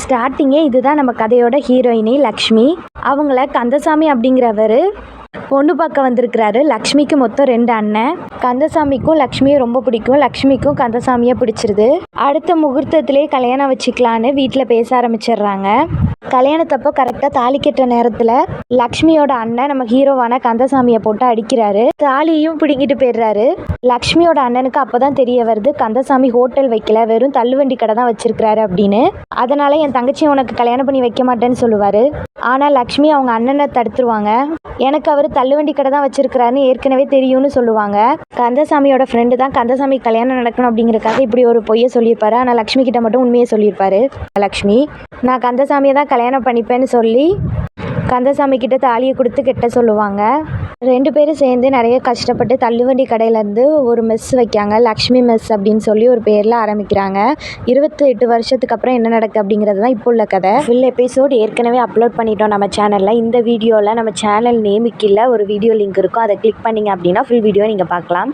ஸ்டார்டிங்கே இதுதான் நம்ம கதையோட ஹீரோயினி லக்ஷ்மி. அவங்கள கந்தசாமி அப்படிங்கிறவர் பொண்ணு பார்க்க வந்திருக்கிறாரு. லக்ஷ்மிக்கு மொத்தம் 2 அண்ணன். கந்தசாமிக்கும் லக்ஷ்மியை ரொம்ப பிடிக்கும். லக்ஷ்மிக்கும் கந்தசாமியை பிடிச்சிருது. அடுத்த முகூர்த்தத்திலே கல்யாணம் வச்சுக்கலான்னு வீட்டில் பேச ஆரம்பிச்சிடுறாங்க. கல்யாணத்தப்போ கரெக்டாக தாலி கட்டுற நேரத்தில் லக்ஷ்மியோட அண்ணன் நம்ம ஹீரோவான கந்தசாமியை போட்டு அடிக்கிறாரு. தாலியையும் பிடிங்கிட்டு போயிடுறாரு. லக்ஷ்மியோட அண்ணனுக்கு அப்போதான் தெரிய வருது கந்தசாமி ஹோட்டல் வைக்கல, வெறும் தள்ளுவண்டி கடை தான் வச்சிருக்கிறாரு அப்படின்னு. அதனால என் தங்கச்சி உனக்கு கல்யாணம் பண்ணி வைக்க மாட்டேன்னு சொல்லுவார். ஆனால் லக்ஷ்மி அவங்க அண்ணனை தடுத்துருவாங்க. எனக்கு அவர் தள்ளுவண்டி கடை தான் வச்சிருக்கிறாருன்னு ஏற்கனவே தெரியும்னு சொல்லுவாங்க. கந்தசாமியோட ஃப்ரெண்டு தான் கந்தசாமி கல்யாணம் நடக்கணும் அப்படிங்கிறக்காக இப்படி ஒரு பொய்யை சொல்லியிருப்பாரு. ஆனால் லக்ஷ்மி கிட்ட மட்டும் உண்மையை சொல்லியிருப்பாரு. லக்ஷ்மி நான் கந்தசாமியை தான் கல்யாணம் பண்ணிப்பேன்னு சொல்லி கந்தசாமி கிட்ட தாலியை கொடுத்து கெட்ட சொல்லுவாங்க. 2 பேரும் சேர்ந்து நிறைய கஷ்டப்பட்டு தள்ளுவண்டி கடையிலேருந்து ஒரு மெஸ் வைக்காங்க. லக்ஷ்மி மெஸ் அப்படின்னு சொல்லி ஒரு பேரில் ஆரம்பிக்கிறாங்க. 28 வருஷத்துக்கு அப்புறம் என்ன நடக்குது அப்படிங்கிறது தான் இப்போ உள்ள கதை. ஃபுல் எபிசோட் ஏற்கனவே அப்லோட் பண்ணிட்டோம் நம்ம சேனலில். இந்த வீடியோவில் நம்ம சேனல் நேமுக்கு இல்லை ஒரு வீடியோ லிங்க் இருக்கும். அதை கிளிக் பண்ணிங்க அப்படின்னா ஃபுல் வீடியோ நீங்கள் பார்க்கலாம்.